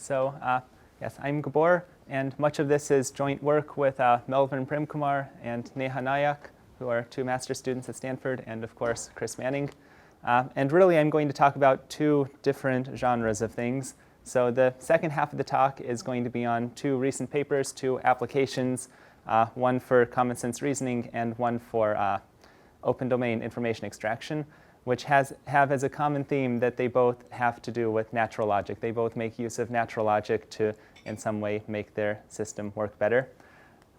Yes, I'm Gabor, and much of this is joint work with Melvin Premkumar and Neha Nayak, who are 2 master students at Stanford, and of course, Chris Manning. And really, I'm going to talk about 2 different genres of things. So the second half of the talk is going to be on 2 recent papers, 2 applications, one for common sense reasoning and one for open domain information extraction, which have as a common theme that they both have to do with natural logic. They both make use of natural logic to, in some way, make their system work better.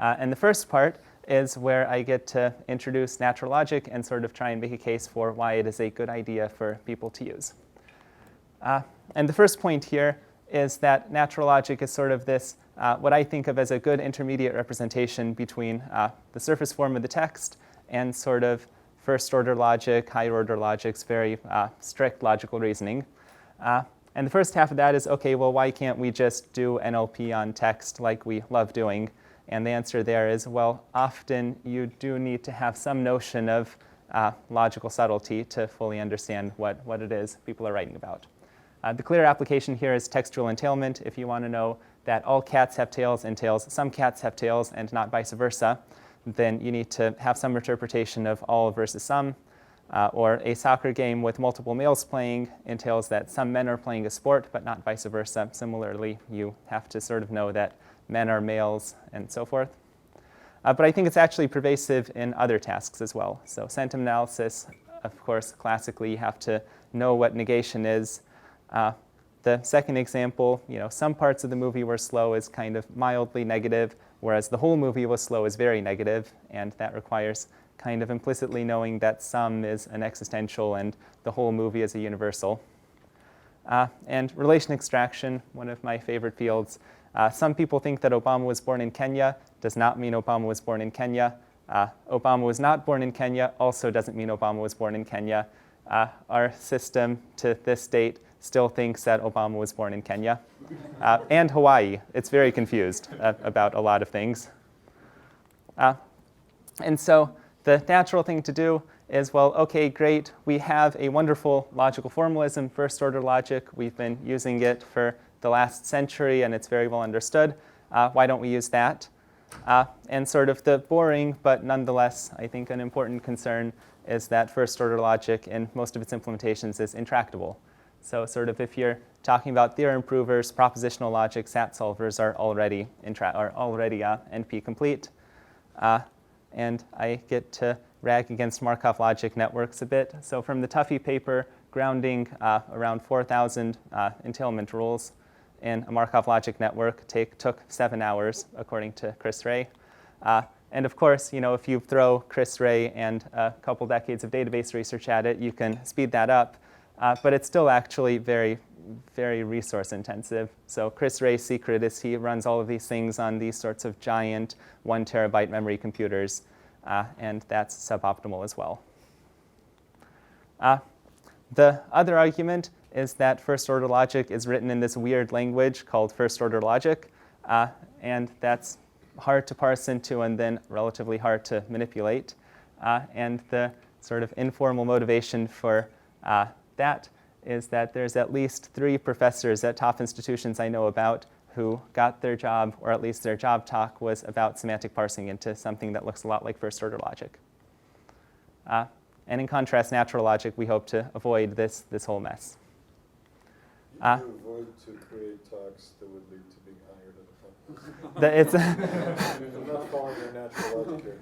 And the first part is where I get to introduce natural logic and sort of try and make a case for why it is a good idea for people to use. And the first point here is that natural logic is sort of this, what I think of as a good intermediate representation between the surface form of the text and sort of first-order logic, higher-order logics, very strict logical reasoning. And the first half of that is, OK, well, why can't we just do NLP on text like we love doing? And the answer there is, well, often you do need to have some notion of logical subtlety to fully understand what it is people are writing about. The clear application here is textual entailment. If you want to know that all cats have tails and some cats have tails and not vice versa, then you need to have some interpretation of all versus some. Or a soccer game with multiple males playing entails that some men are playing a sport, but not vice versa. Similarly, you have to sort of know that men are males and so forth. But I think it's actually pervasive in other tasks as well. So sentiment analysis, of course, classically, you have to know what negation is. The second example, some parts of the movie were slow is kind of mildly negative, whereas the whole movie was slow is very negative, and that requires kind of implicitly knowing that some is an existential and the whole movie is a universal. And relation extraction, one of my favorite fields. Some people think that Obama was born in Kenya. Does not mean Obama was born in Kenya. Obama was not born in Kenya also doesn't mean Obama was born in Kenya. Our system to this date still thinks that Obama was born in Kenya. And Hawaii. It's very confused about a lot of things. And so the natural thing to do is, well, OK, great. We have a wonderful logical formalism, first-order logic. We've been using it for the last century, and it's very well understood. Why don't we use that? And sort of the boring, but nonetheless, I think an important concern is that first-order logic in most of its implementations is intractable. So sort of if you're talking about theorem provers, propositional logic, SAT solvers are already NP complete. And I get to rag against Markov logic networks a bit. So from the Tuffy paper, grounding around 4,000 entailment rules in a Markov logic network took 7 hours, according to Chris Ray. And of course, if you throw Chris Ray and a couple decades of database research at it, you can speed that up. But it's still actually very, very resource intensive. So Chris Ray's secret is he runs all of these things on these sorts of giant 1 terabyte memory computers. And that's suboptimal as well. The other argument is that first-order logic is written in this weird language called first-order logic. And that's hard to parse into and then relatively hard to manipulate. And the sort of informal motivation for that is that there's at least 3 professors at top institutions I know about who got their job, or at least their job talk was about semantic parsing into something that looks a lot like first-order logic. And in contrast, natural logic, we hope to avoid this whole mess. You avoid to create talks that would lead to being hired at a company. I'm not following your natural logic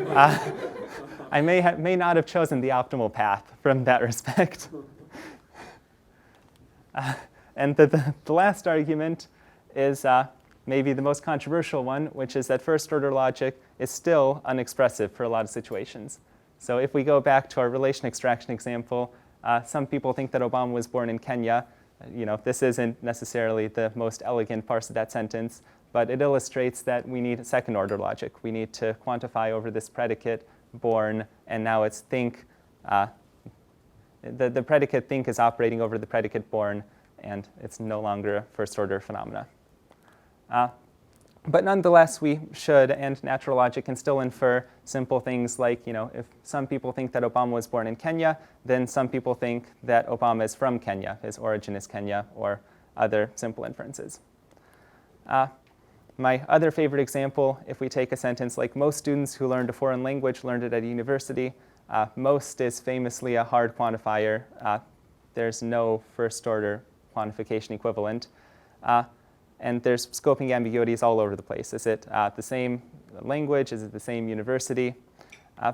here. I may not have chosen the optimal path from that respect. And the last argument is maybe the most controversial one, which is that first-order logic is still unexpressive for a lot of situations. So if we go back to our relation extraction example, some people think that Obama was born in Kenya. This isn't necessarily the most elegant parse of that sentence, but it illustrates that we need second-order logic. We need to quantify over this predicate born, and now it's think. The predicate think is operating over the predicate born, and it's no longer a first-order phenomena. But nonetheless, we should, and natural logic can still infer simple things like, if some people think that Obama was born in Kenya, then some people think that Obama is from Kenya, his origin is Kenya, or other simple inferences. My other favorite example, if we take a sentence like most students who learned a foreign language learned it at a university, most is famously a hard quantifier. There's no first-order quantification equivalent. And there's scoping ambiguities all over the place. Is it the same language? Is it the same university?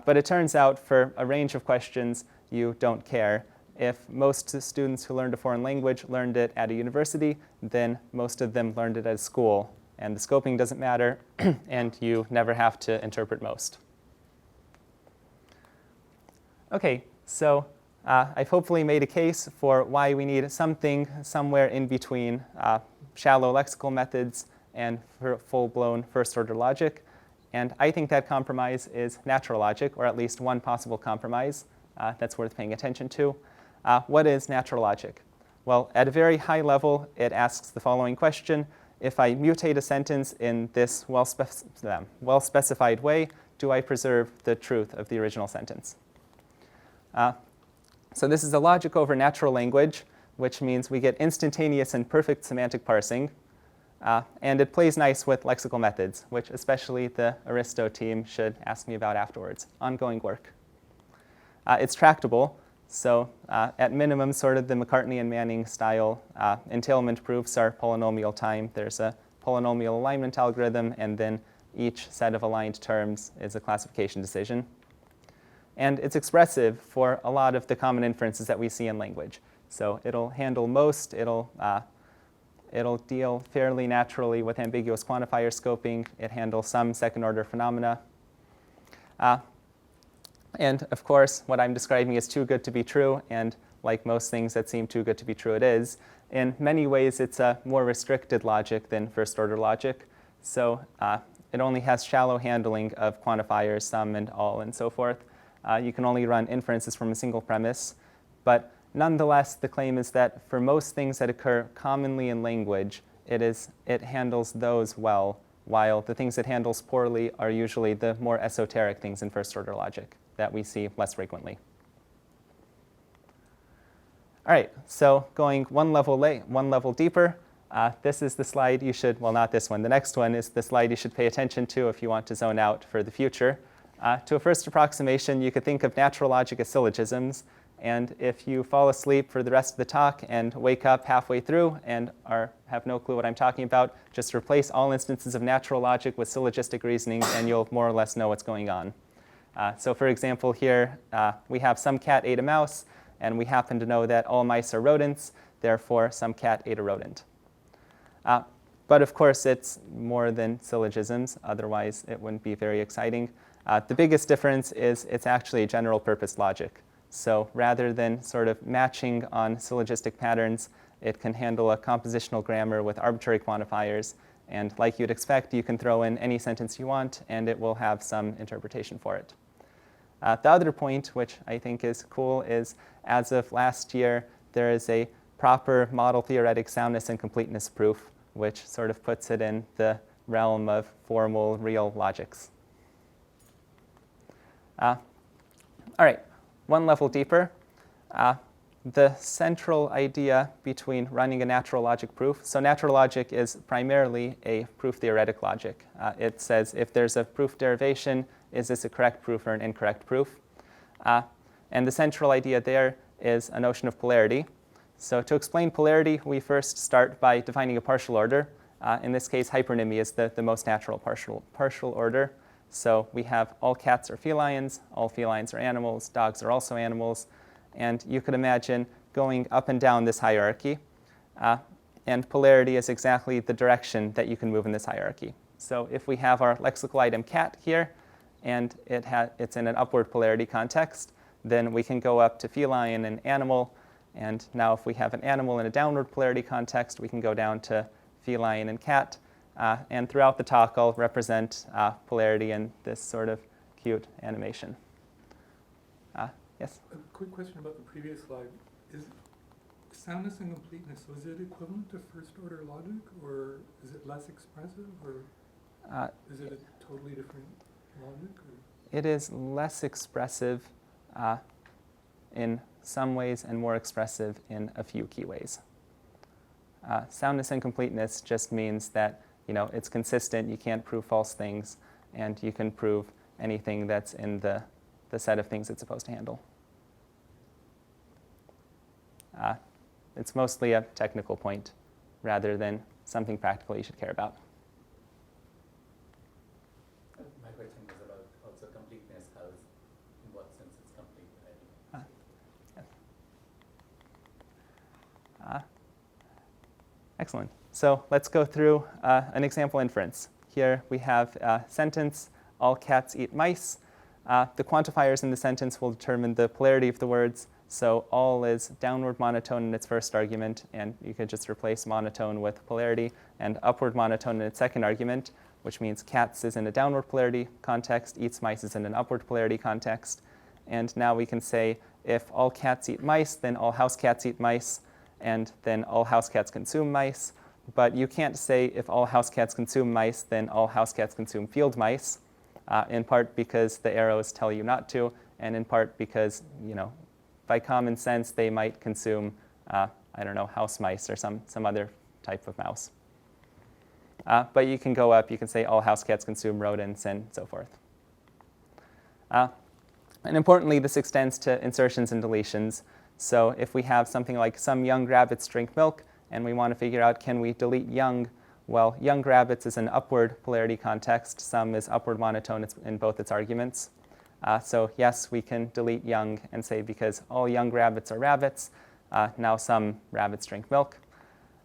But it turns out for a range of questions, you don't care. If most students who learned a foreign language learned it at a university, then most of them learned it at school. And the scoping doesn't matter, and you never have to interpret most. OK, so I've hopefully made a case for why we need something somewhere in between shallow lexical methods and full-blown first-order logic. And I think that compromise is natural logic, or at least one possible compromise that's worth paying attention to. What is natural logic? Well, at a very high level, it asks the following question. If I mutate a sentence in this well-specified way, do I preserve the truth of the original sentence? So this is a logic over natural language, which means we get instantaneous and perfect semantic parsing. And it plays nice with lexical methods, which especially the Aristo team should ask me about afterwards. Ongoing work. It's tractable. So at minimum, sort of the McCartney and Manning style entailment proofs are polynomial time. There's a polynomial alignment algorithm, and then each set of aligned terms is a classification decision. And it's expressive for a lot of the common inferences that we see in language. So it'll handle most. It'll deal fairly naturally with ambiguous quantifier scoping. It handles some second-order phenomena. And of course, what I'm describing is too good to be true, and like most things that seem too good to be true, it is. In many ways, it's a more restricted logic than first-order logic. So it only has shallow handling of quantifiers, some and all, and so forth. You can only run inferences from a single premise. But nonetheless, the claim is that for most things that occur commonly in language, it handles those well, while the things it handles poorly are usually the more esoteric things in first-order logic that we see less frequently. All right, so going one level deeper, this is the slide you should, well, not this one. The next one is the slide you should pay attention to if you want to zone out for the future. To a first approximation, you could think of natural logic as syllogisms. And if you fall asleep for the rest of the talk and wake up halfway through and have no clue what I'm talking about, just replace all instances of natural logic with syllogistic reasoning, and you'll more or less know what's going on. So for example, here we have some cat ate a mouse, and we happen to know that all mice are rodents. Therefore, some cat ate a rodent. But of course, it's more than syllogisms. Otherwise, it wouldn't be very exciting. The biggest difference is it's actually a general purpose logic. So rather than sort of matching on syllogistic patterns, it can handle a compositional grammar with arbitrary quantifiers. And like you'd expect, you can throw in any sentence you want, and it will have some interpretation for it. The other point, which I think is cool, is as of last year, there is a proper model theoretic soundness and completeness proof, which sort of puts it in the realm of formal, real logics. All right, one level deeper. The central idea between running a natural logic proof. So natural logic is primarily a proof theoretic logic. It says if there's a proof derivation, is this a correct proof or an incorrect proof? And the central idea there is a notion of polarity. So to explain polarity, we first start by defining a partial order. In this case, hypernymy is the most natural partial order. So we have all cats are felines, all felines are animals, dogs are also animals. And you could imagine going up and down this hierarchy. And polarity is exactly the direction that you can move in this hierarchy. So if we have our lexical item cat here, and it's in an upward polarity context, then we can go up to feline and animal. And now if we have an animal in a downward polarity context, we can go down to feline and cat. And throughout the talk, I'll represent polarity in this sort of cute animation. Yes? A quick question about the previous slide. Is soundness and completeness, so is it equivalent to first-order logic, or is it less expressive, or is it a totally different logic? Or? It is less expressive in some ways and more expressive in a few key ways. Soundness and completeness just means that it's consistent, you can't prove false things, and you can prove anything that's in the set of things it's supposed to handle. It's mostly a technical point rather than something practical you should care about. My question was about also completeness. In what sense it's complete? Excellent. So let's go through an example inference. Here we have a sentence, all cats eat mice. The quantifiers in the sentence will determine the polarity of the words. So all is downward monotone in its first argument, and you could just replace monotone with polarity, and upward monotone in its second argument, which means cats is in a downward polarity context, eats mice is in an upward polarity context. And now we can say if all cats eat mice, then all house cats eat mice, and then all house cats consume mice. But you can't say if all house cats consume mice, then all house cats consume field mice, in part because the arrows tell you not to, and in part because, by common sense, they might consume, house mice or some other type of mouse. But you can go up, you can say all house cats consume rodents and so forth. And importantly, this extends to insertions and deletions. So if we have something like some young rabbits drink milk, and we want to figure out can we delete young, well, young rabbits is an upward polarity context. Some is upward monotone in both its arguments. So yes, we can delete young and say because all young rabbits are rabbits, now some rabbits drink milk.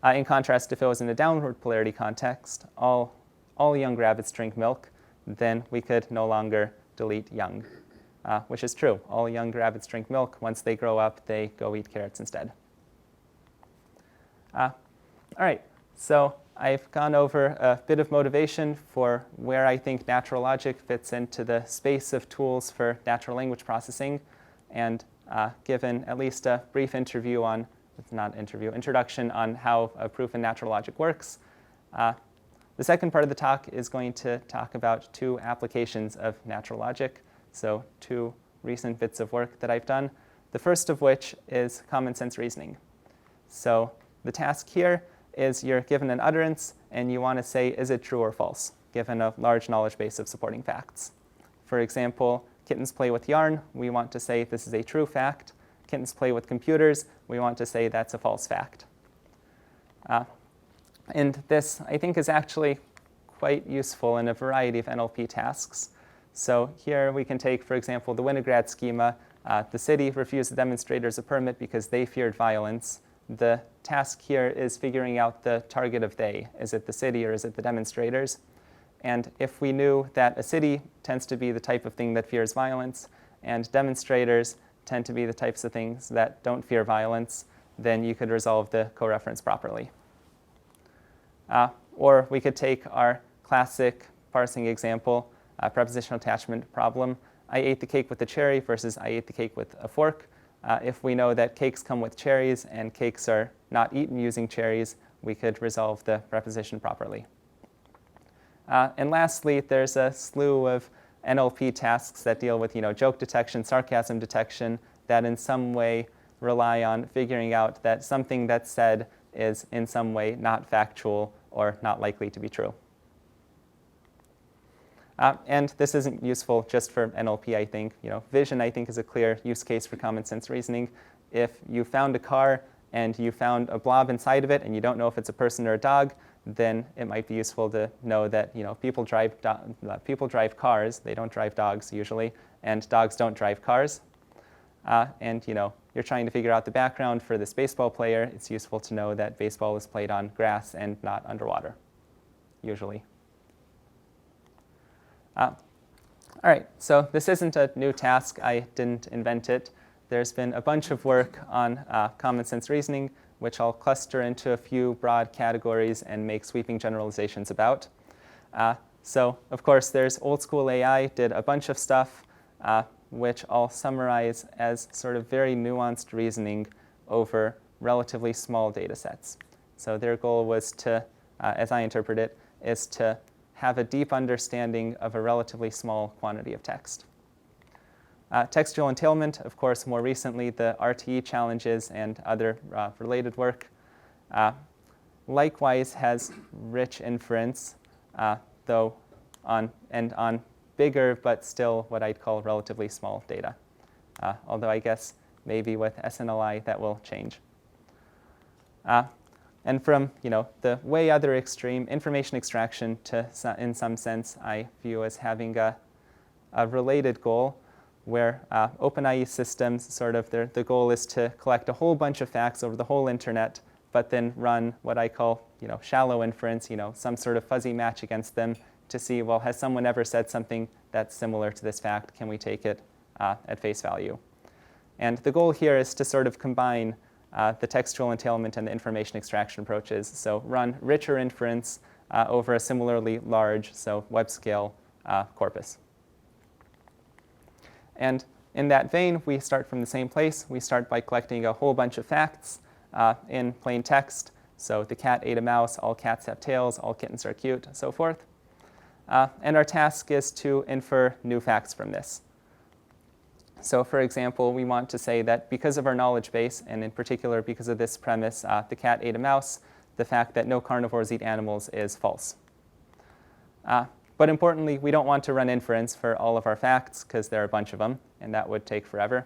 In contrast, if it was in a downward polarity context, all young rabbits drink milk, then we could no longer delete young, which is true. All young rabbits drink milk. Once they grow up, they go eat carrots instead. All right, so I've gone over a bit of motivation for where I think natural logic fits into the space of tools for natural language processing, and given at least a brief introduction on how a proof in natural logic works. The second part of the talk is going to talk about two applications of natural logic, so two recent bits of work that I've done, the first of which is common sense reasoning. So the task here is you're given an utterance, and you want to say, is it true or false, given a large knowledge base of supporting facts. For example, kittens play with yarn. We want to say this is a true fact. Kittens play with computers. We want to say that's a false fact. And this, I think, is actually quite useful in a variety of NLP tasks. So here we can take, for example, the Winograd schema. The city refused the demonstrators a permit because they feared violence. The task here is figuring out the target of they. Is it the city or is it the demonstrators? And if we knew that a city tends to be the type of thing that fears violence, and demonstrators tend to be the types of things that don't fear violence, then you could resolve the coreference properly. Or we could take our classic parsing example, prepositional attachment problem. I ate the cake with the cherry versus I ate the cake with a fork. If we know that cakes come with cherries and cakes are not eaten using cherries, we could resolve the preposition properly. And lastly, there's a slew of NLP tasks that deal with joke detection, sarcasm detection, that in some way rely on figuring out that something that's said is in some way not factual or not likely to be true. And this isn't useful just for NLP, I think. Vision, I think, is a clear use case for common sense reasoning. If you found a car and you found a blob inside of it and you don't know if it's a person or a dog, then it might be useful to know that people drive cars. They don't drive dogs usually, and dogs don't drive cars. And you're trying to figure out the background for this baseball player. It's useful to know that baseball is played on grass and not underwater, usually. All right, so this isn't a new task. I didn't invent it. There's been a bunch of work on common sense reasoning, which I'll cluster into a few broad categories and make sweeping generalizations about. So, of course, there's old school AI, did a bunch of stuff, which I'll summarize as sort of very nuanced reasoning over relatively small data sets. So their goal was to, as I interpret it, is to have a deep understanding of a relatively small quantity of text. Textual entailment, of course, more recently, the RTE challenges and other related work. likewise has rich inference, though on bigger but still what I'd call relatively small data. Although I guess maybe with SNLI that will change. And from the way other extreme, information extraction in some sense I view as having a related goal, where OpenIE systems the goal is to collect a whole bunch of facts over the whole internet, but then run what I call shallow inference, some sort of fuzzy match against them to see, well, has someone ever said something that's similar to this fact? Can we take it at face value? And the goal here is to sort of combine the textual entailment and the information extraction approaches. So run richer inference over a similarly large, so web scale corpus. And in that vein, we start from the same place. We start by collecting a whole bunch of facts in plain text. So the cat ate a mouse, all cats have tails, all kittens are cute, so forth. And our task is to infer new facts from this. So for example, we want to say that because of our knowledge base, and in particular because of this premise, the cat ate a mouse, the fact that no carnivores eat animals is false. But importantly, we don't want to run inference for all of our facts, because there are a bunch of them, and that would take forever.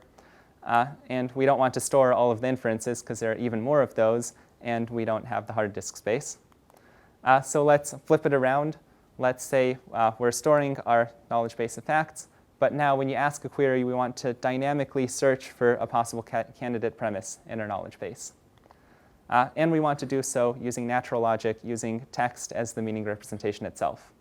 And we don't want to store all of the inferences, because there are even more of those, and we don't have the hard disk space. So let's flip it around. Let's say we're storing our knowledge base of facts, but now when you ask a query, we want to dynamically search for a possible candidate premise in our knowledge base. And we want to do so using natural logic, using text as the meaning representation itself.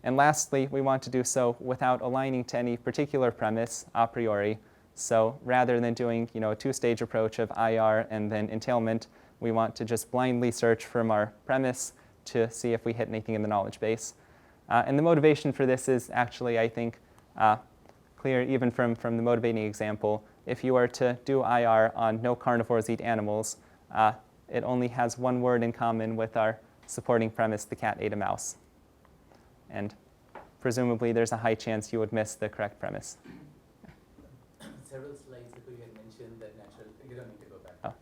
And lastly, we want to do so without aligning to any particular premise a priori. So rather than doing a two-stage approach of IR and then entailment, we want to just blindly search from our premise to see if we hit anything in the knowledge base. And the motivation for this is actually, I think, clear even from the motivating example. If you were to do IR on no carnivores eat animals, it only has one word in common with our supporting premise, the cat ate a mouse. And presumably, there's a high chance you would miss the correct premise. Several slides ago, you had mentioned that you don't need to go back. Oh.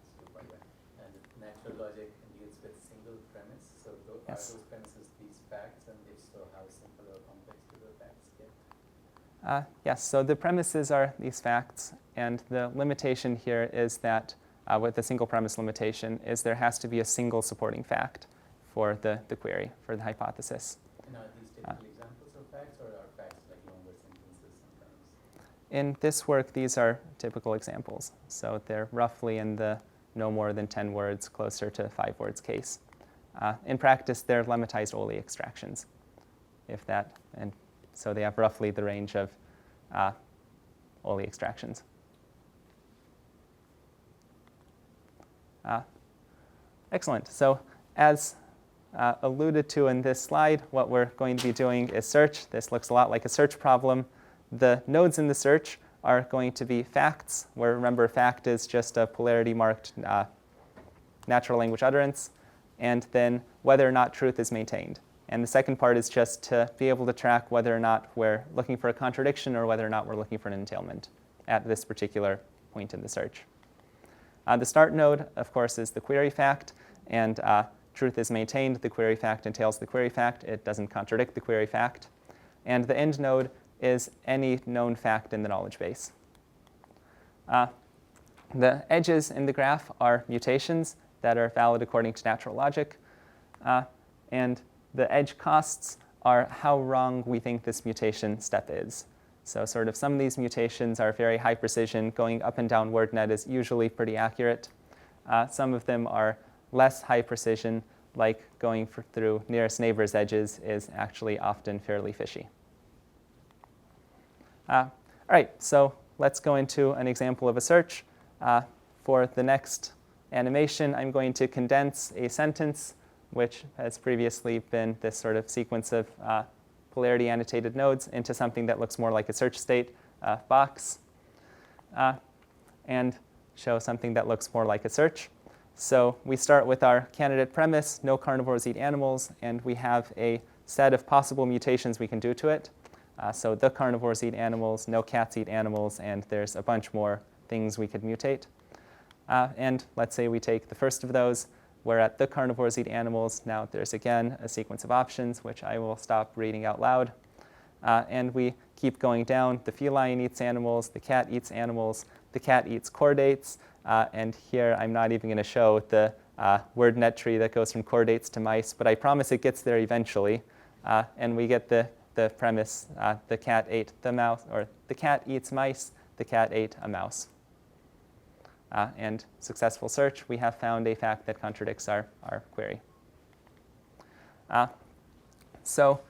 And natural logic deals with single premise. So are those premises these facts? And if so, how simple or complex do the facts get? Yes, so the premises are these facts. And the limitation here is that, with the single premise limitation, is there has to be a single supporting fact for the query, for the hypothesis. And are these typical examples of facts, or are facts like longer sentences sometimes? In this work, these are typical examples. So they're roughly in the no more than 10 words, closer to 5 words case. In practice, they're lemmatized OLE extractions, if that. And so they have roughly the range of OLE extractions. Excellent. So as alluded to in this slide, what we're going to be doing is search. This looks a lot like a search problem. The nodes in the search are going to be facts, where remember fact is just a polarity marked natural language utterance, and then whether or not truth is maintained. And the second part is just to be able to track whether or not we're looking for a contradiction or whether or not we're looking for an entailment at this particular point in the search. The start node, of course, is the query fact, and truth is maintained. The query fact entails the query fact. It doesn't contradict the query fact. And the end node is any known fact in the knowledge base. The edges in the graph are mutations that are valid according to natural logic. And the edge costs are how wrong we think this mutation step is. So sort of some of these mutations are very high precision. Going up and down word net is usually pretty accurate. Some of them are less high precision, like going through nearest neighbor's edges is actually often fairly fishy. All right, so let's go into an example of a search. For the next animation, I'm going to condense a sentence, which has previously been this sort of sequence of polarity annotated nodes, into something that looks more like a search state box, and show something that looks more like a search. So we start with our candidate premise, no carnivores eat animals, and we have a set of possible mutations we can do to it. So the carnivores eat animals, no cats eat animals, and there's a bunch more things we could mutate. And let's say we take the first of those, we're at the carnivores eat animals. Now there's again a sequence of options, which I will stop reading out loud. And we keep going down. The feline eats animals, the cat eats animals, the cat eats chordates. And here I'm not even going to show the word net tree that goes from chordates to mice, but I promise it gets there eventually. And we get the premise, the cat ate the mouse, or the cat eats mice, the cat ate a mouse. And successful search, we have found a fact that contradicts our query. So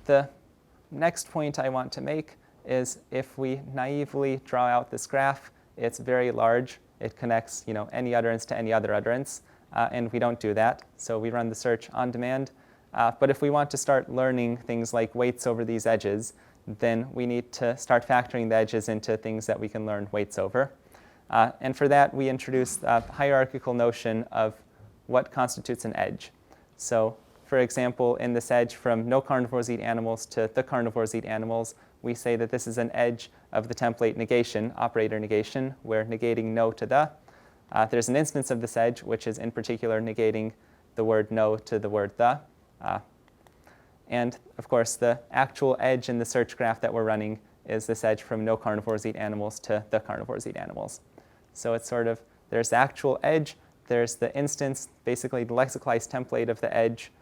the next point I want to make is if we naively draw out this graph, it's very large. It connects any utterance to any other utterance, and we don't do that. So we run the search on demand. But if we want to start learning things like weights over these edges, then we need to start factoring the edges into things that we can learn weights over. And for that, we introduce a hierarchical notion of what constitutes an edge. So for example, in this edge from no carnivores eat animals to the carnivores eat animals, we say that this is an edge of the template negation, operator negation, where negating no to the. There's an instance of this edge, which is in particular negating the word no to the word the. And of course, the actual edge in the search graph that we're running is this edge from no carnivores eat animals to the carnivores eat animals. So it's sort of, there's the actual edge, there's the instance, basically the lexicalized template of the edge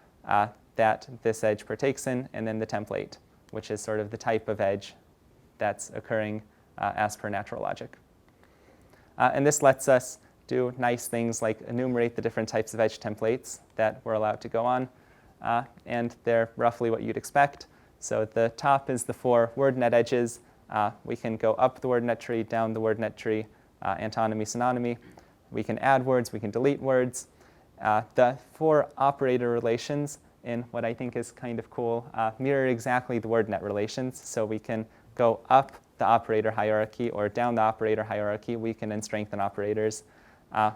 that this edge partakes in, and then the template, which is sort of the type of edge that's occurring as per natural logic. And this lets us do nice things like enumerate the different types of edge templates that we're allowed to go on. And they're roughly what you'd expect. So at the top is the 4 word net edges. We can go up the word net tree, down the word net tree, antonymy, synonymy. We can add words, we can delete words. The 4 operator relations, in what I think is kind of cool, mirror exactly the word net relations. So we can go up the operator hierarchy or down the operator hierarchy. We can then strengthen operators.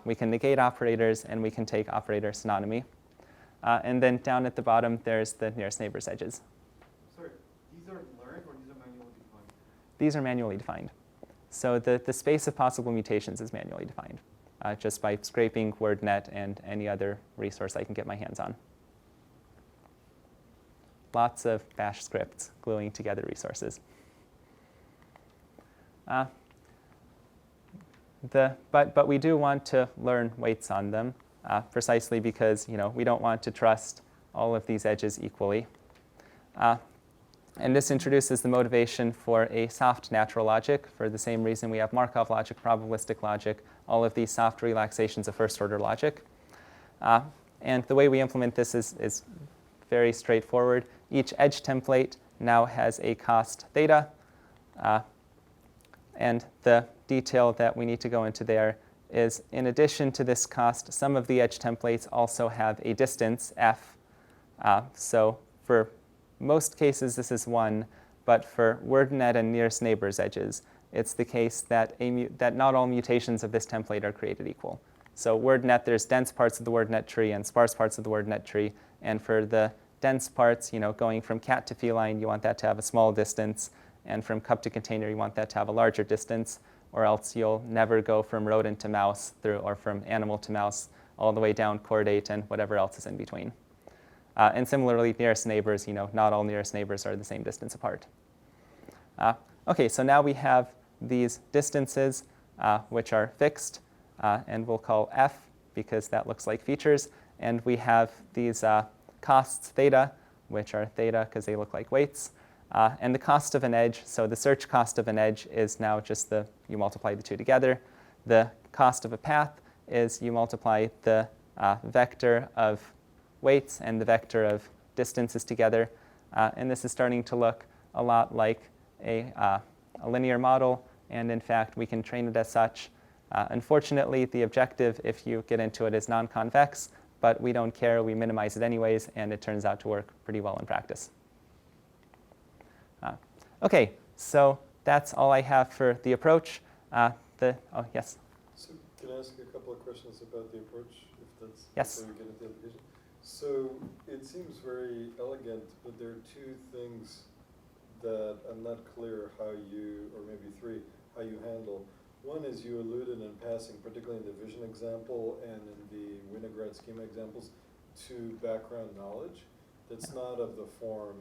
We can negate operators, and we can take operator synonymy. And then down at the bottom, there's the nearest neighbor's edges. Sorry, these are learned or these are manually defined? These are manually defined. So the space of possible mutations is manually defined, just by scraping WordNet and any other resource I can get my hands on. Lots of bash scripts gluing together resources. But we do want to learn weights on them, precisely because we don't want to trust all of these edges equally. And this introduces the motivation for a soft natural logic. For the same reason we have Markov logic, probabilistic logic, all of these soft relaxations of first-order logic. And the way we implement this is very straightforward. Each edge template now has a cost theta. And the detail that we need to go into there is, in addition to this cost, some of the edge templates also have a distance, f. So for most cases, this is 1. But for WordNet and nearest neighbors edges, it's the case that not all mutations of this template are created equal. So WordNet, there's dense parts of the WordNet tree and sparse parts of the WordNet tree. And for the dense parts, going from cat to feline, you want that to have a small distance. And from cup to container, you want that to have a larger distance, or else you'll never go from rodent to mouse or from animal to mouse all the way down chordate and whatever else is in between. And similarly, nearest neighbors, not all nearest neighbors are the same distance apart. OK, so now we have these distances, which are fixed, and we'll call f, because that looks like features. And we have these costs theta, which are theta because they look like weights. And the cost of an edge, so the search cost of an edge is now just you multiply the two together. The cost of a path is you multiply the vector of weights and the vector of distances together. And this is starting to look a lot like a linear model. And in fact, we can train it as such. Unfortunately, the objective, if you get into it, is non-convex. But we don't care. We minimize it anyways. And it turns out to work pretty well in practice. OK, so that's all I have for the approach. Oh, yes? So can I ask you a couple of questions about the approach, if that's yes. before we get into the application? So it seems very elegant, but there are 2 things that I'm not clear how you, or maybe 3, how you handle. One is you alluded in passing, particularly in the vision example and in the Winograd schema examples, to background knowledge that's not of the form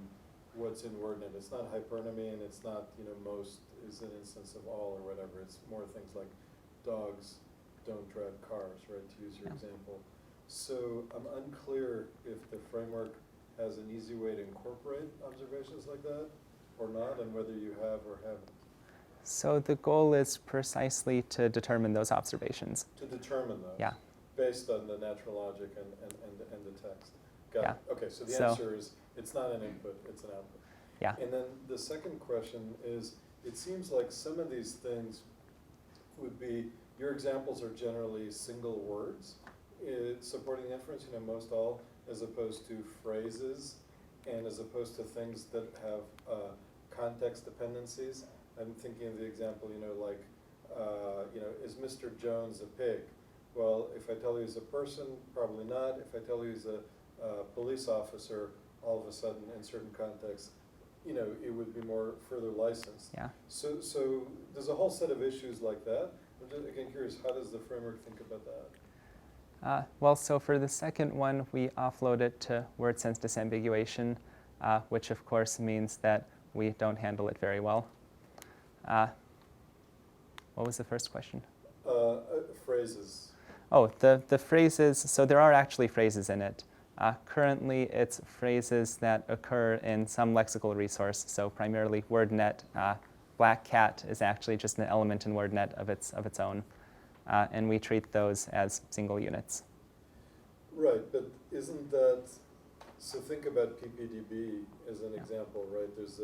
what's in WordNet. It's not hypernymy, and it's not, most is an instance of all or whatever. It's more things like dogs don't drive cars, right, to use your example. So I'm unclear if the framework has an easy way to incorporate observations like that or not, and whether you have or haven't. So the goal is precisely to determine those observations. To determine those? Yeah. Based on the natural logic and the text. Got it. Okay, so the answer is it's not an input, it's an output. Yeah. And then the second question is, it seems like some of these things would be, your examples are generally single words supporting inference, most all, as opposed to phrases, and as opposed to things that have context dependencies. I'm thinking of the example, like, is Mr. Jones a pig? Well, if I tell you he's a person, probably not. If I tell you he's a police officer, all of a sudden, in certain contexts, it would be more further licensed. Yeah. So there's a whole set of issues like that. I'm just again curious, how does the framework think about that? Well, so for the second one, we offload it to word sense disambiguation, which of course means that we don't handle it very well. What was the first question? Phrases. Oh, the phrases, so there are actually phrases in it. Currently, it's phrases that occur in some lexical resource, so primarily WordNet. Black cat is actually just an element in WordNet of its own, and we treat those as single units. Right, but isn't that, so think about PPDB as an example, right? There's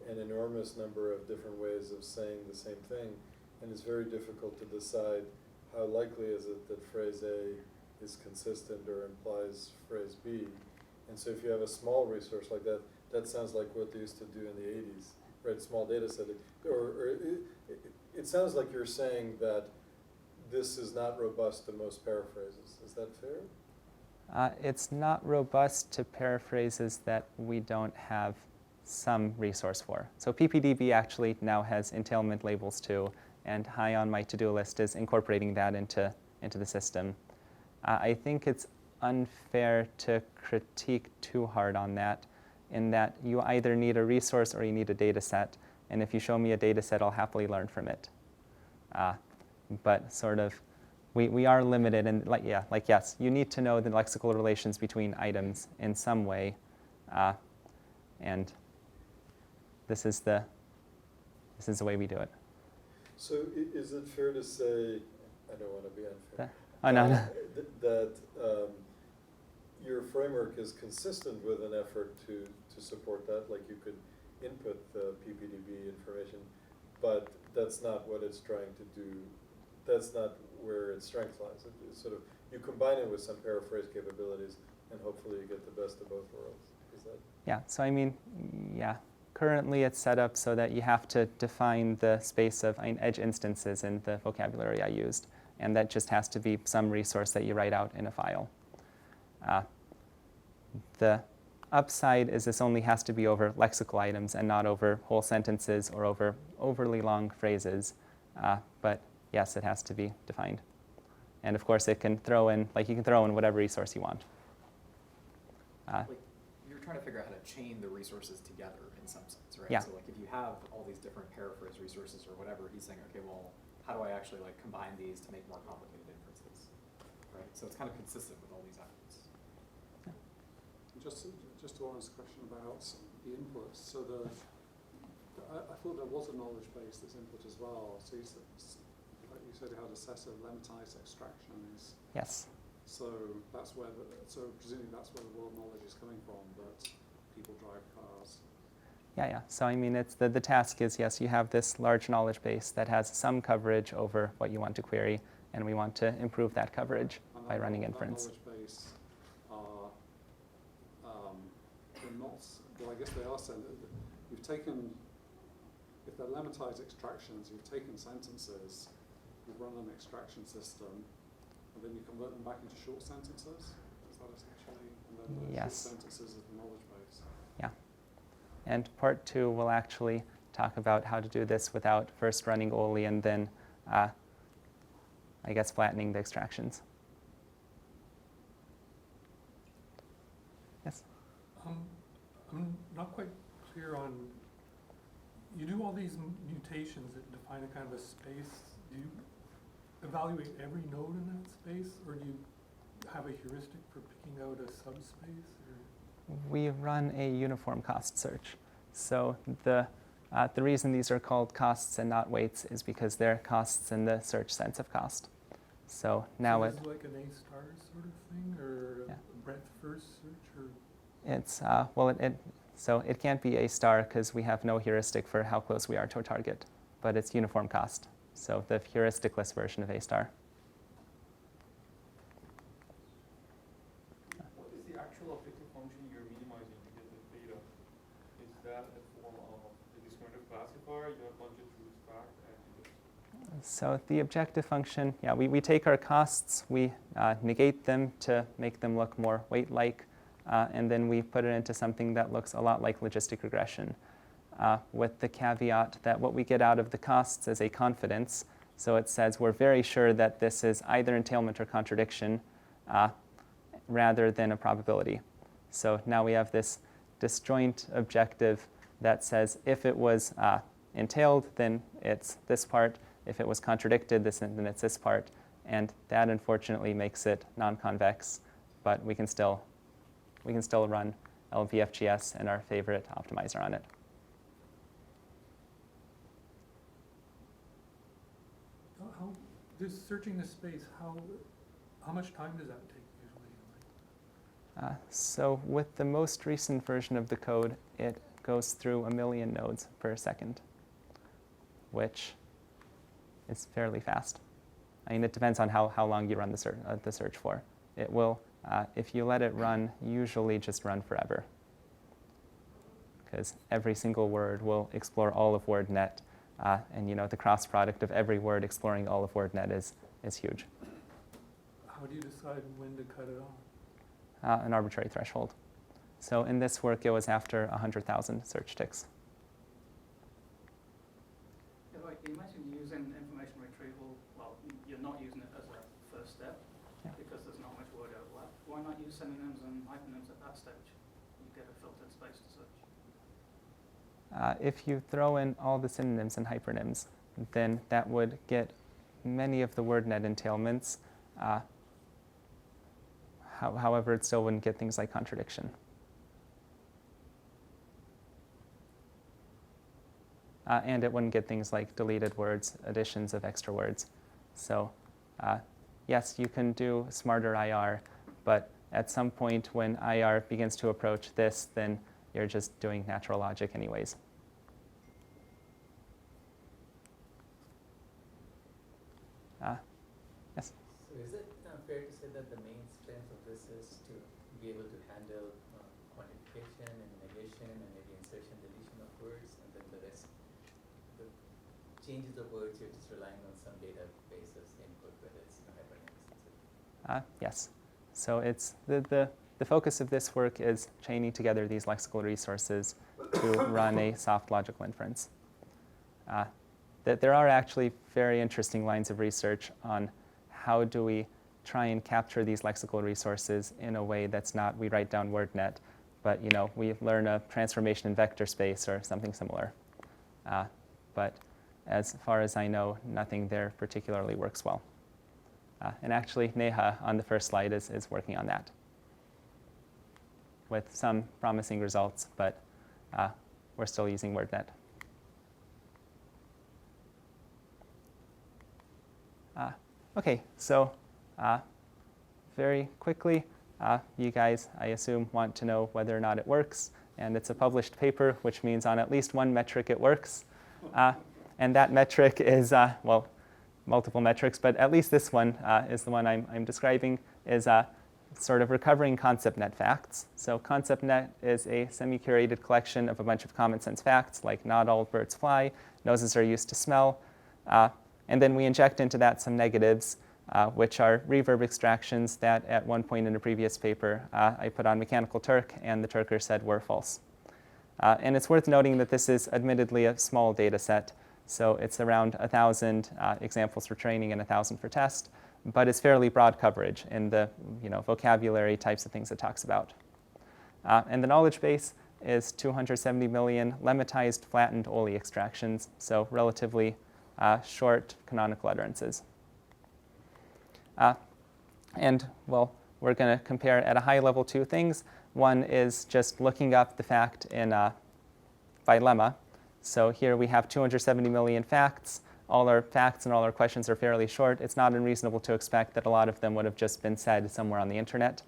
an enormous number of different ways of saying the same thing, and it's very difficult to decide how likely is it that phrase A is consistent or implies phrase B. And so if you have a small resource like that, that sounds like what they used to do in the 80s, right? Small data set. It sounds like you're saying that this is not robust to most paraphrases. Is that fair? It's not robust to paraphrases that we don't have some resource for. So PPDB actually now has entailment labels too, and high on my to-do list is incorporating that into the system. I think it's unfair to critique too hard on that, in that you either need a resource or you need a data set, and if you show me a data set, I'll happily learn from it. But sort of, we are limited, and yes, you need to know the lexical relations between items in some way, and this is the way we do it. So is it fair to say, I don't want to be unfair, No. that your framework is consistent with an effort to support that, like you could input the PPDB information, but that's not what it's trying to do. That's not where its strength lies. It's sort of, you combine it with some paraphrase capabilities, and hopefully you get the best of both worlds. Is that? Yeah, so I mean, yeah. Currently it's set up so that you have to define the space of edge instances in the vocabulary I used, and that just has to be some resource that you write out in a file. The upside is this only has to be over lexical items and not over whole sentences or over overly long phrases. But yes, it has to be defined. And of course, it can throw in, you can throw in whatever resource you want. You're trying to figure out how to chain the resources together in some sense, right? Yeah. So if you have all these different paraphrase resources or whatever, he's saying, okay, well, how do I actually combine these to make more complicated inferences, right? So it's kind of consistent with all these efforts. Yeah. Just to ask a question about the inputs. So I thought there was a knowledge base that's input as well. So like you said, you had a set of lemmatized extractions. Yes. So that's where presumably that's where the world knowledge is coming from, that people drive cars. Yeah. So I mean, it's the task is, yes, you have this large knowledge base that has some coverage over what you want to query, and we want to improve that coverage by running inference. That knowledge base they're not, well, I guess they are saying that you've taken, if they're lemmatized extractions, you've taken sentences, you've run an extraction system, and then you convert them back into short sentences? Is that essentially? And then the Yes. short sentences is the knowledge base. Yeah. And part 2 will actually talk about how to do this without first running OLI and then I guess, flattening the extractions. Yes? I'm not quite clear on, you do all these mutations that define a kind of a space. Do you evaluate every node in that space, or do you have a heuristic for picking out a subspace? Or? We run a uniform cost search. So the reason these are called costs and not weights is because they're costs in the search sense of cost. So now it's like an A-star sort of thing, or Yeah. a breadth first search, or? it's, well, so it can't be A-star because we have no heuristic for how close we are to a target, but it's uniform cost. So the heuristicless version of A-star. What is the actual objective function you're minimizing to get the data? Is that a form of a discriminative classifier? You have a bunch of truths back and you just... So the objective function, yeah, we take our costs, we negate them to make them look more weight-like, and then we put it into something that looks a lot like logistic regression, with the caveat that what we get out of the costs is a confidence. So it says we're very sure that this is either entailment or contradiction rather than a probability. So now we have this disjoint objective that says if it was entailed, then it's this part. If it was contradicted, then it's this part. And that unfortunately makes it non-convex, but we can still run LVFGS and our favorite optimizer on it. How, this searching the space, how much time does that take usually? So with the most recent version of the code, it goes through 1 million nodes per second, which is fairly fast. I mean, it depends on how long you run the search for. It will, if you let it run, usually just run forever, because every single word will explore all of WordNet, and you know the cross product of every word exploring all of WordNet is huge. How do you decide when to cut it off? An arbitrary threshold. So in this work, it was after 100,000 search ticks. Yeah, like you mentioned using information retrieval. Well, you're not using it as a first step because there's not much word overlap. Why not use synonyms and hypernyms at that stage? You get a filtered space to search. If you throw in all the synonyms and hypernyms, then that would get many of the WordNet entailments. However, it still wouldn't get things like contradiction. And it wouldn't get things like deleted words, additions of extra words. So yes, you can do smarter IR, but at some point when IR begins to approach this, then you're just doing natural logic anyways. Yes? So is it fair to say that the main strength of this is to be able to handle quantification and negation and maybe insertion, deletion of words, and then the rest, the changes of words, you're just relying on some databases input, whether it's hypernyms, etc. Yes. So it's the focus of this work is chaining together these lexical resources to run a soft logical inference. That there are actually very interesting lines of research on how do we try and capture these lexical resources in a way that's not we write down WordNet, but you know we learn a transformation in vector space or something similar. But as far as I know, nothing there particularly works well. And actually, Neha on the first slide is working on that with some promising results, but we're still using WordNet. Okay, so very quickly, you guys, I assume, want to know whether or not it works. And it's a published paper, which means on at least one metric it works. And that metric is, well, multiple metrics, but at least this one is the one I'm describing, is sort of recovering concept net facts. So concept net is a semi-curated collection of a bunch of common sense facts, like not all birds fly, noses are used to smell. And then we inject into that some negatives, which are reverb extractions that at one point in a previous paper I put on Mechanical Turk, and the Turker said were false. And it's worth noting that this is admittedly a small data set. So it's around 1,000 examples for training and 1,000 for test, but it's fairly broad coverage in the vocabulary types of things it talks about. And the knowledge base is 270 million lemmatized flattened OLI extractions, so relatively short canonical utterances. And well, we're going to compare at a high level two things. One is just looking up the fact in by lemma. So here we have 270 million facts. All our facts and all our questions are fairly short. It's not unreasonable to expect that a lot of them would have just been said somewhere on the internet.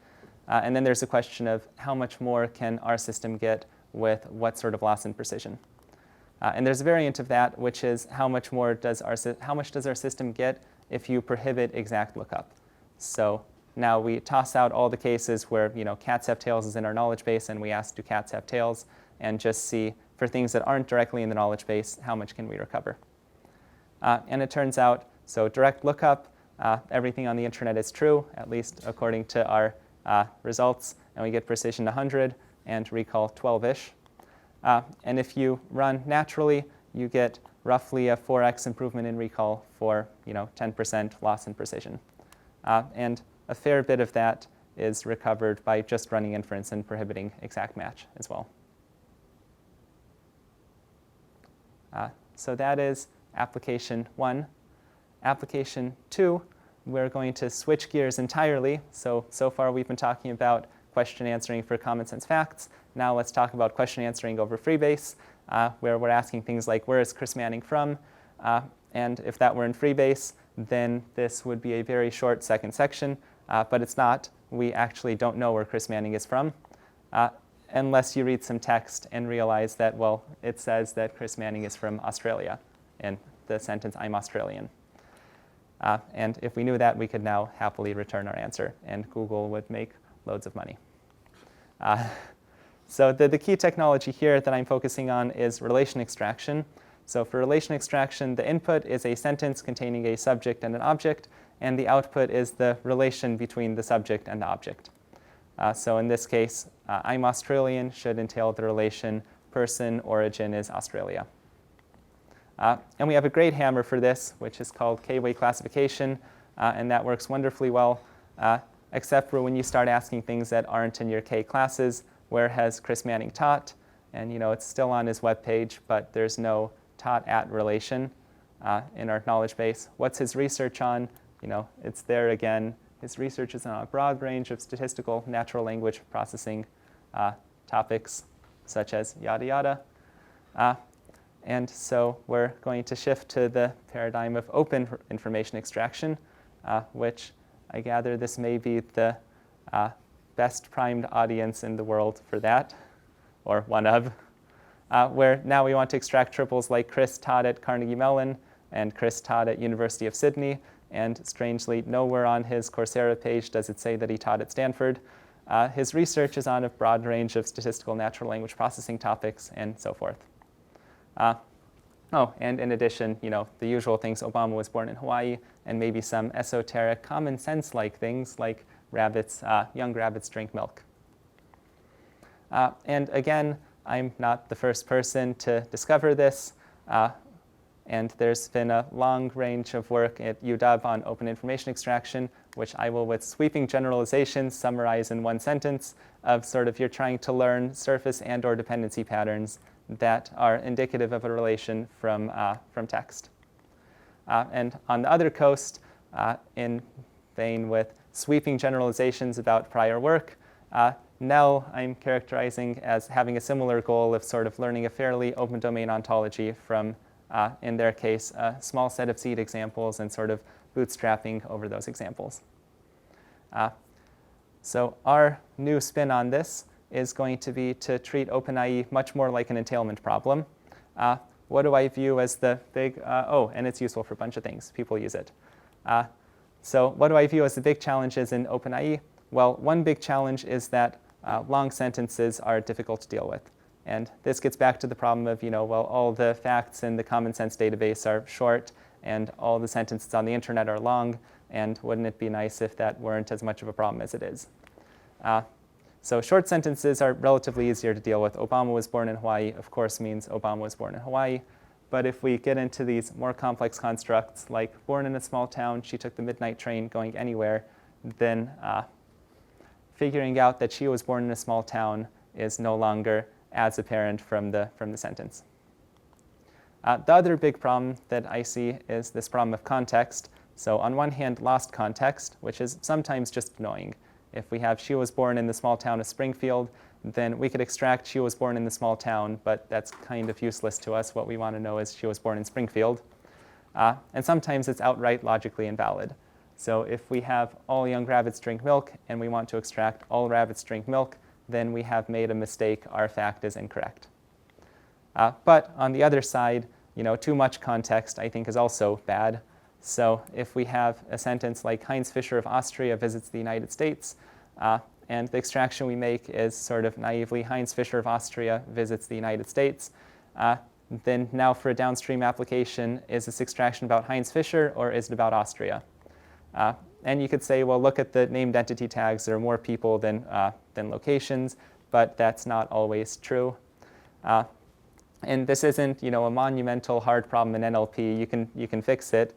And then there's a question of how much more can our system get with what sort of loss in precision. And there's a variant of that, which is how much does our system get if you prohibit exact lookup. So now we toss out all the cases where cats have tails is in our knowledge base, and we ask, do cats have tails, and just see for things that aren't directly in the knowledge base, how much can we recover. And it turns out, so direct lookup, everything on the internet is true, at least according to our results, and we get precision 100 and recall 12-ish. And if you run naturally, you get roughly a 4x improvement in recall for 10% loss in precision. And a fair bit of that is recovered by just running inference and prohibiting exact match as well. So that is application 1. Application 2, we're going to switch gears entirely. So far we've been talking about question answering for common sense facts. Now let's talk about question answering over Freebase, where we're asking things like, where is Chris Manning from? And if that were in Freebase, then this would be a very short second section, but it's not. We actually don't know where Chris Manning is from, unless you read some text and realize that, well, it says that Chris Manning is from Australia in the sentence, I'm Australian. And if we knew that, we could now happily return our answer, and Google would make loads of money. So the key technology here that I'm focusing on is relation extraction. So for relation extraction, the input is a sentence containing a subject and an object, and the output is the relation between the subject and the object. So in this case, I'm Australian should entail the relation person origin is Australia. And we have a great hammer for this, which is called K-way classification, and that works wonderfully well, except for when you start asking things that aren't in your K classes. Where has Chris Manning taught? And it's still on his web page, but there's no taught at relation in our knowledge base. What's his research on? It's there again. His research is on a broad range of statistical natural language processing topics, such as yada yada. And so we're going to shift to the paradigm of open information extraction, which I gather this may be the best primed audience in the world for that, or one of, where now we want to extract triples like Chris taught at Carnegie Mellon and Chris taught at University of Sydney, and strangely, nowhere on his Coursera page does it say that he taught at Stanford. His research is on a broad range of statistical natural language processing topics and so forth. Oh, and in addition, the usual things, Obama was born in Hawaii, and maybe some esoteric common sense-like things like young rabbits drink milk. And again, I'm not the first person to discover this, and there's been a long range of work at UW on open information extraction, which I will, with sweeping generalizations, summarize in one sentence of sort of you're trying to learn surface and or dependency patterns that are indicative of a relation from text. And on the other coast, in vein with sweeping generalizations about prior work, Nell I'm characterizing as having a similar goal of sort of learning a fairly open domain ontology from, in their case, a small set of seed examples and sort of bootstrapping over those examples. So our new spin on this is going to be to treat OpenIE much more like an entailment problem. What do I view as the big, and it's useful for a bunch of things. People use it. So what do I view as the big challenges in OpenIE? Well, one big challenge is that long sentences are difficult to deal with. And this gets back to the problem of, well, all the facts in the common sense database are short, and all the sentences on the internet are long, and wouldn't it be nice if that weren't as much of a problem as it is? So short sentences are relatively easier to deal with. Obama was born in Hawaii, of course, means Obama was born in Hawaii. But if we get into these more complex constructs, like born in a small town, she took the midnight train going anywhere, then figuring out that she was born in a small town is no longer as apparent from the sentence. The other big problem that I see is this problem of context. So on one hand, lost context, which is sometimes just annoying. If we have she was born in the small town of Springfield, then we could extract she was born in the small town, but that's kind of useless to us. What we want to know is she was born in Springfield. And sometimes it's outright logically invalid. So if we have all young rabbits drink milk and we want to extract all rabbits drink milk, then we have made a mistake. Our fact is incorrect. But on the other side, too much context I think is also bad. So if we have a sentence like Heinz Fischer of Austria visits the United States, and the extraction we make is sort of naively Heinz Fischer of Austria visits the United States, then now for a downstream application, is this extraction about Heinz Fischer or is it about Austria? And you could say, well, look at the named entity tags. There are more people than locations, but that's not always true. And this isn't, a monumental hard problem in NLP. You can fix it,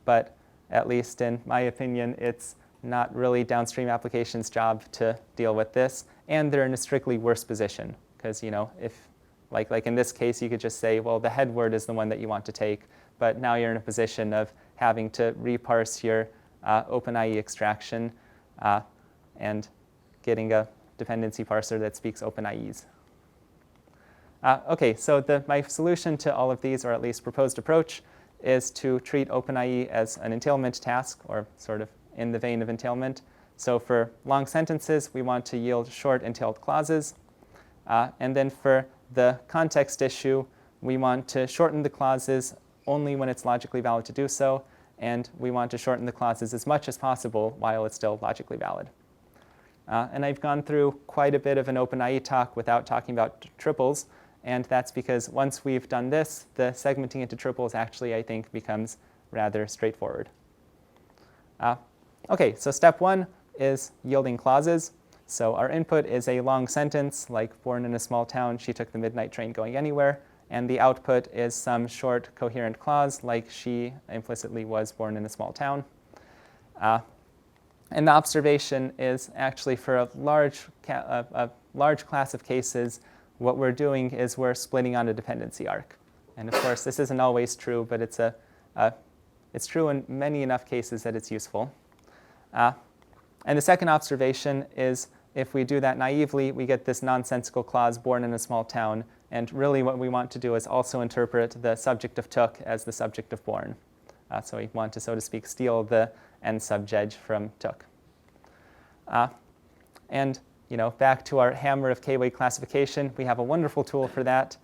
but at least in my opinion, it's not really downstream applications' job to deal with this, and they're in a strictly worse position because, if like in this case, you could just say, well, the head word is the one that you want to take, but now you're in a position of having to reparse your OpenIE extraction and getting a dependency parser that speaks OpenIEs. Okay, so my solution to all of these, or at least proposed approach, is to treat OpenIE as an entailment task, or sort of in the vein of entailment. So for long sentences, we want to yield short entailed clauses. And then for the context issue, we want to shorten the clauses only when it's logically valid to do so, and we want to shorten the clauses as much as possible while it's still logically valid. And I've gone through quite a bit of an OpenIE talk without talking about triples, and that's because once we've done this, the segmenting into triples actually, I think, becomes rather straightforward. Okay, so step one is yielding clauses. So our input is a long sentence, like born in a small town, she took the midnight train going anywhere. And the output is some short coherent clause, like she implicitly was born in a small town. And the observation is actually for a large class of cases, what we're doing is we're splitting on a dependency arc. And of course, this isn't always true, but it's true in many enough cases that it's useful. And the second observation is if we do that naively, we get this nonsensical clause, born in a small town. And really what we want to do is also interpret the subject of took as the subject of born. So we want to, so to speak, steal the end subject from took. And back to our hammer of k-way classification, we have a wonderful tool for that.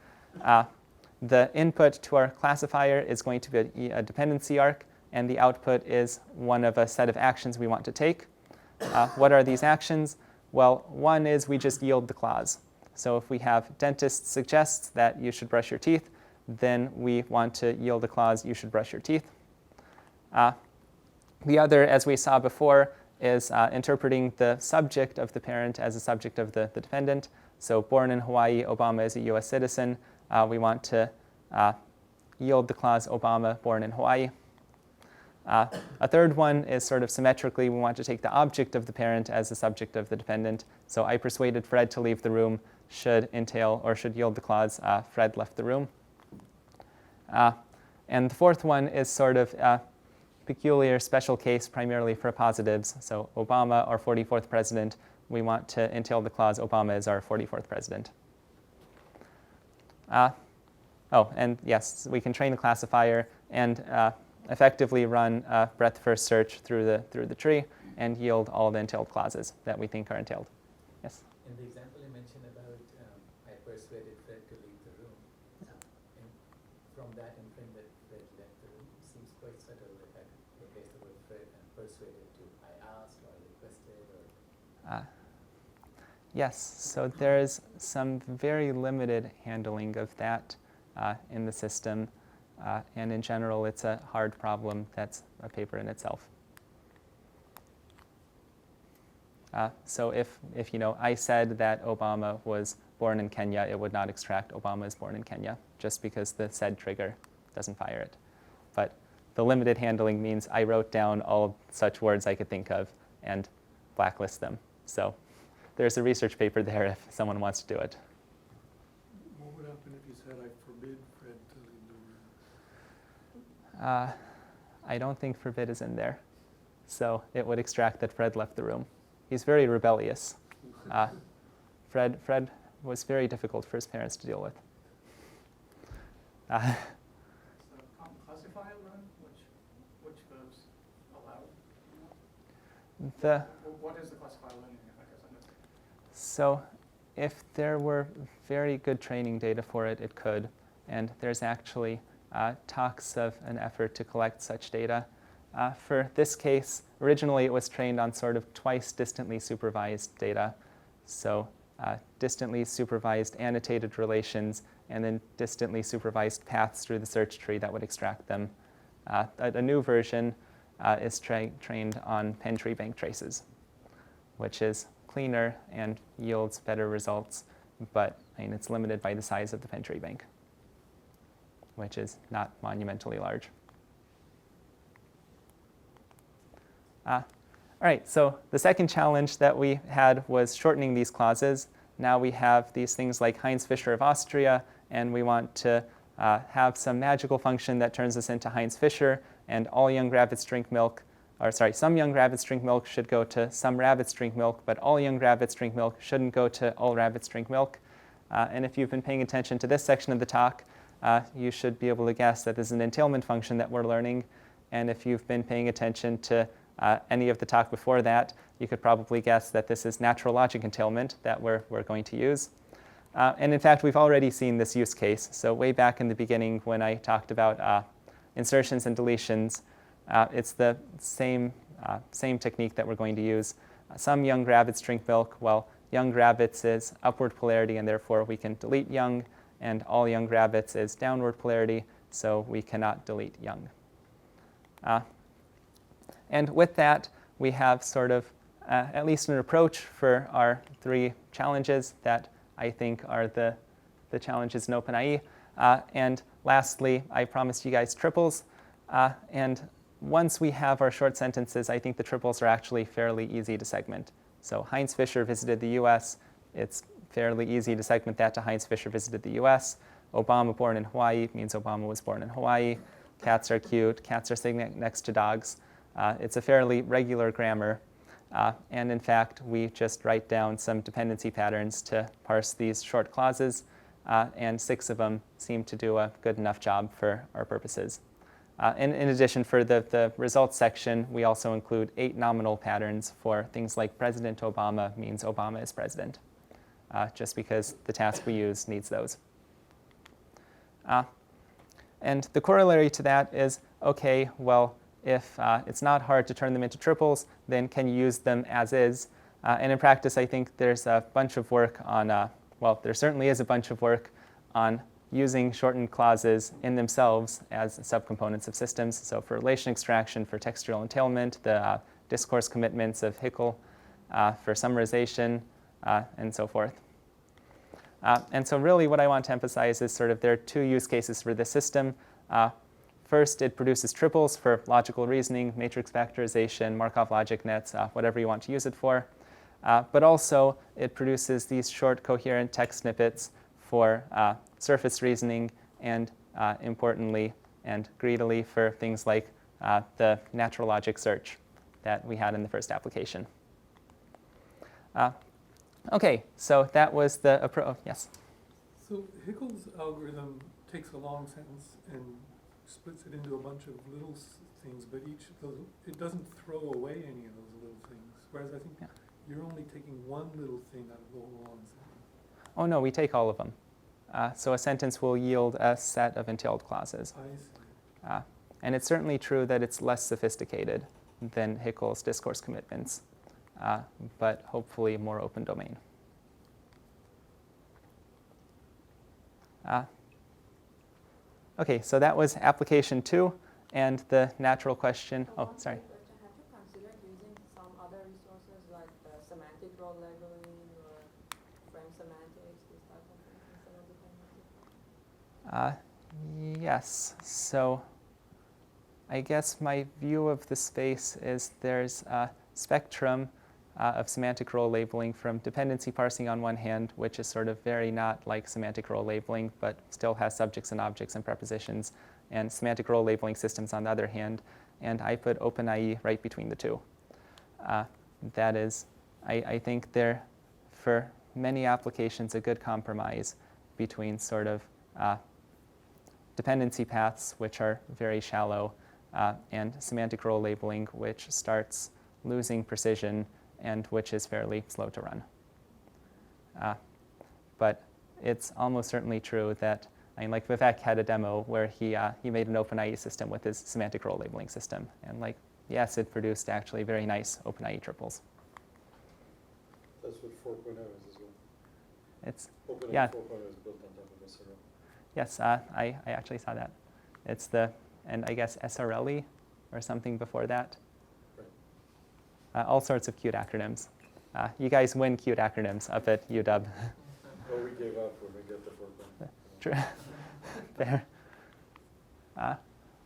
The input to our classifier is going to be a dependency arc, and the output is one of a set of actions we want to take. What are these actions? Well, one is we just yield the clause. So if we have dentist suggests that you should brush your teeth, then we want to yield the clause, you should brush your teeth. The other, as we saw before, is interpreting the subject of the parent as a subject of the dependent. So born in Hawaii, Obama is a US citizen. We want to yield the clause Obama, born in Hawaii. A third one is sort of symmetrically, we want to take the object of the parent as the subject of the dependent. So I persuaded Fred to leave the room should entail or should yield the clause Fred left the room. And the fourth one is sort of a peculiar special case primarily for positives. So Obama, our 44th president, we want to entail the clause Obama is our 44th president. And yes, we can train the classifier and effectively run a breadth first search through the tree and yield all the entailed clauses that we think are entailed. Yes? In the example you mentioned about I persuaded Fred to leave the room, and from that inferring that Fred left the room seems quite subtle that I replace the word Fred and persuaded to I asked or I requested or... Yes, so there's some very limited handling of that in the system. And in general, it's a hard problem that's a paper in itself. So if I said that Obama was born in Kenya, it would not extract Obama is born in Kenya, just because the said trigger doesn't fire it. But the limited handling means I wrote down all such words I could think of and blacklist them. So there's a research paper there if someone wants to do it. What would happen if you said, I forbid Fred to leave the room? I don't think forbid is in there. So it would extract that Fred left the room. He's very rebellious. Fred was very difficult for his parents to deal with. So can't classifier learn which verbs allow? What is the classifier learning? I guess I missed it. So if there were very good training data for it, it could. And there's actually talks of an effort to collect such data. For this case, originally it was trained on sort of twice distantly supervised data. So distantly supervised annotated relations and then distantly supervised paths through the search tree that would extract them. A new version is trained on pen tree bank traces, which is cleaner and yields better results, but I mean, it's limited by the size of the pen tree bank, which is not monumentally large. All right, so the second challenge that we had was shortening these clauses. Now we have these things like Heinz Fischer of Austria, and we want to have some magical function that turns us into Heinz Fischer, and all young rabbits drink milk, or sorry, some young rabbits drink milk should go to some rabbits drink milk, but all young rabbits drink milk shouldn't go to all rabbits drink milk. And if you've been paying attention to this section of the talk, you should be able to guess that this is an entailment function that we're learning. And if you've been paying attention to any of the talk before that, you could probably guess that this is natural logic entailment that we're going to use. And in fact, we've already seen this use case. So way back in the beginning when I talked about insertions and deletions, it's the same technique that we're going to use. Some young rabbits drink milk. Well, young rabbits is upward polarity, and therefore we can delete young. And all young rabbits is downward polarity, so we cannot delete young. And with that, we have sort of at least an approach for our three challenges that I think are the challenges in OpenIE. And lastly, I promised you guys triples. And once we have our short sentences, I think the triples are actually fairly easy to segment. So Heinz Fischer visited the US. It's fairly easy to segment that to Heinz Fischer visited the US. Obama born in Hawaii means Obama was born in Hawaii. Cats are cute. Cats are sitting next to dogs. It's a fairly regular grammar. And in fact, we just write down some dependency patterns to parse these short clauses. And 6 of them seem to do a good enough job for our purposes. And in addition, for the results section, we also include 8 nominal patterns for things like President Obama means Obama is president, just because the task we use needs those. And the corollary to that is, OK, well, if it's not hard to turn them into triples, then can you use them as is? And in practice, I think there's a bunch of work on, well, there certainly is a bunch of work on using shortened clauses in themselves as subcomponents of systems. So for relation extraction, for textual entailment, the discourse commitments of Hickel, for summarization, and so forth. And so really what I want to emphasize is sort of there are 2 use cases for this system. First, it produces triples for logical reasoning, matrix factorization, Markov logic nets, whatever you want to use it for. But also, it produces these short coherent text snippets for surface reasoning and, importantly and greedily, for things like the natural logic search that we had in the first application. OK, so that was the approach. Yes? So Hickel's algorithm takes a long sentence and splits it into a bunch of little things, but each of those, it doesn't throw away any of those little things. Whereas I think you're only taking one little thing out of the whole long sentence. Oh, no, we take all of them. So a sentence will yield a set of entailed clauses. I see. And it's certainly true that it's less sophisticated than Hickel's discourse commitments, but hopefully more open domain. OK, so that was application 2. And the natural question, oh, sorry. Have you considered using some other resources like semantic role labeling or frame semantics, this Yes. So I guess my view of the space is there's a spectrum of semantic role labeling from dependency parsing on one hand, which is sort of very not like semantic role labeling, but still has subjects and objects and prepositions, and semantic role labeling systems on the other hand. And I put OpenIE right between the two. That is, I think they're, for many applications, a good compromise between sort of dependency paths, which are very shallow, and semantic role labeling, which starts losing precision and which is fairly slow to run. But it's almost certainly true that, I mean, like Vivek had a demo where he made an OpenIE system with his semantic role labeling system. And like, yes, it produced actually very nice OpenIE triples. That's what 4.0 is as well. It's, OpenIE yeah. 4.0 is built on top of SRL. Yes, I actually saw that. It's the, and I guess SRLE or something before that. Right. All sorts of cute acronyms. You guys win cute acronyms up at UW. Well, we gave up when we get the 4.0. True. Fair.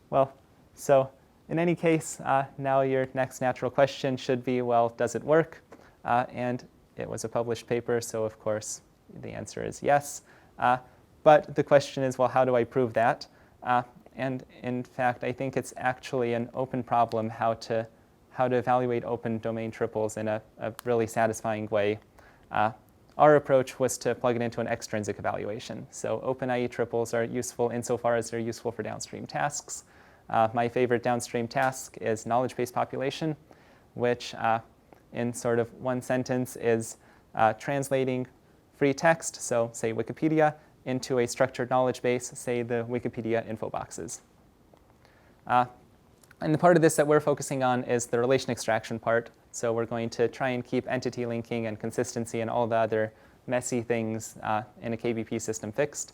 Well, so in any case, now your next natural question should be, well, does it work? And it was a published paper, so of course the answer is yes. But the question is, well, how do I prove that? And in fact, I think it's actually an open problem how to evaluate open domain triples in a really satisfying way. Our approach was to plug it into an extrinsic evaluation. So OpenIE triples are useful insofar as they're useful for downstream tasks. My favorite downstream task is knowledge-based population, which in sort of one sentence is translating free text, so say Wikipedia, into a structured knowledge base, say the Wikipedia info boxes. And the part of this that we're focusing on is the relation extraction part. So we're going to try and keep entity linking and consistency and all the other messy things in a KBP system fixed.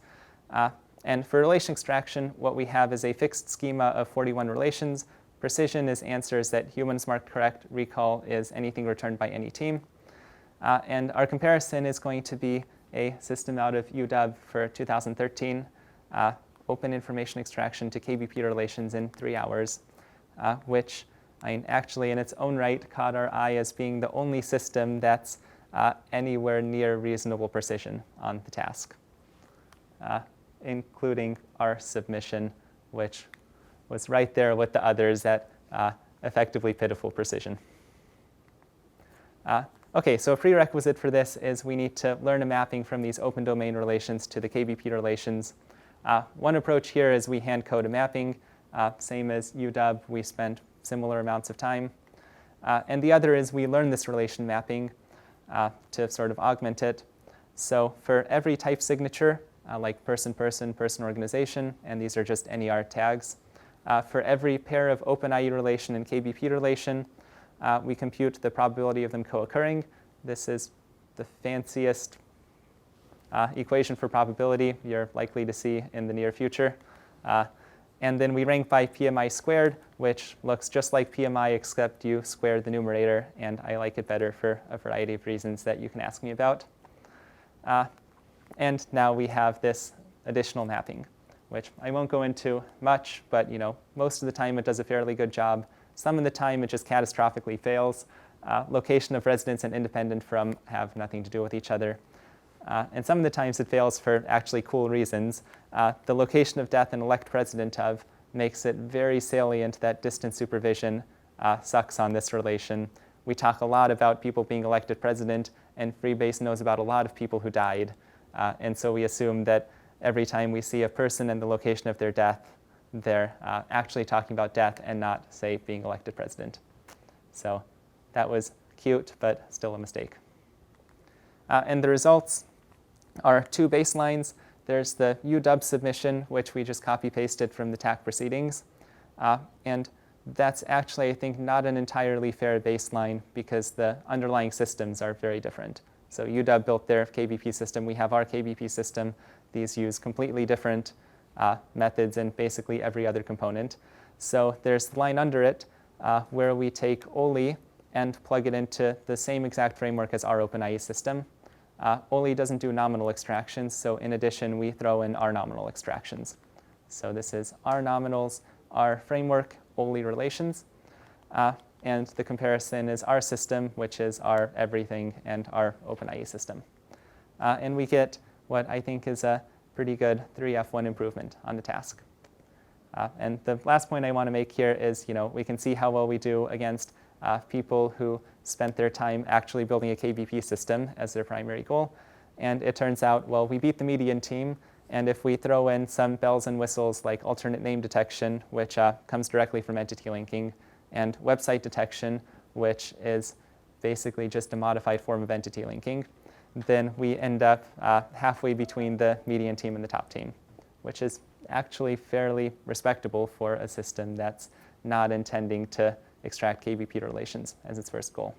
And for relation extraction, what we have is a fixed schema of 41 relations. Precision is answers that humans mark correct. Recall is anything returned by any team. And our comparison is going to be a system out of UW for 2013, open information extraction to KBP relations in 3 hours, which actually in its own right caught our eye as being the only system that's anywhere near reasonable precision on the task, including our submission, which was right there with the others at effectively pitiful precision. Okay, so a prerequisite for this is we need to learn a mapping from these open domain relations to the KBP relations. One approach here is we hand code a mapping. Same as UW, we spent similar amounts of time. And the other is we learn this relation mapping to sort of augment it. So for every type signature, like person, person, person, organization, and these are just NER tags, for every pair of OpenIE relation and KBP relation, we compute the probability of them co-occurring. This is the fanciest equation for probability you're likely to see in the near future. And then we rank by PMI squared, which looks just like PMI except you square the numerator, and I like it better for a variety of reasons that you can ask me about. And now we have this additional mapping, which I won't go into much, but most of the time it does a fairly good job. Some of the time it just catastrophically fails. Location of residence and independent from have nothing to do with each other. And some of the times it fails for actually cool reasons. The location of death and elect president of makes it very salient that distant supervision sucks on this relation. We talk a lot about people being elected president, and Freebase knows about a lot of people who died. And so we assume that every time we see a person and the location of their death, they're actually talking about death and not, say, being elected president. So that was cute, but still a mistake. And the results are 2 baselines. There's the UW submission, which we just copy-pasted from the TAC proceedings. And that's actually, I think, not an entirely fair baseline because the underlying systems are very different. So UW built their KBP system. We have our KBP system. These use completely different methods in basically every other component. So there's the line under it where we take OLI and plug it into the same exact framework as our OpenIE system. only doesn't do nominal extractions. So in addition, we throw in our nominal extractions. So this is our nominals, our framework, only relations. And the comparison is our system, which is our everything, and our OpenIE system. And we get what I think is a pretty good 3F1 improvement on the task. And the last point I want to make here is, we can see how well we do against people who spent their time actually building a KBP system as their primary goal. And it turns out, well, we beat the median team. And if we throw in some bells and whistles like alternate name detection, which comes directly from entity linking, and website detection, which is basically just a modified form of entity linking, then we end up halfway between the median team and the top team, which is actually fairly respectable for a system that's not intending to extract KBP relations as its first goal.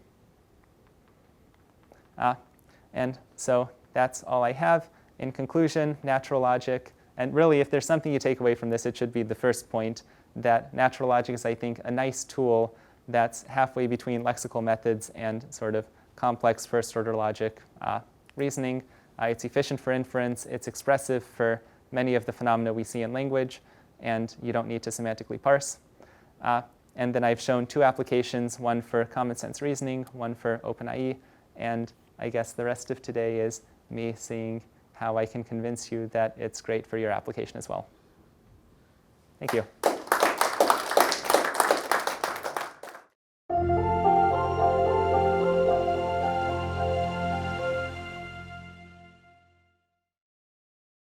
And so that's all I have. In conclusion, natural logic, and really if there's something you take away from this, it should be the first point, that natural logic is, I think, a nice tool that's halfway between lexical methods and sort of complex first-order logic reasoning. It's efficient for inference. It's expressive for many of the phenomena we see in language, and you don't need to semantically parse. And then I've shown 2 applications, one for common sense reasoning, one for OpenIE, and I guess the rest of today is me seeing how I can convince you that it's great for your application as well. Thank you.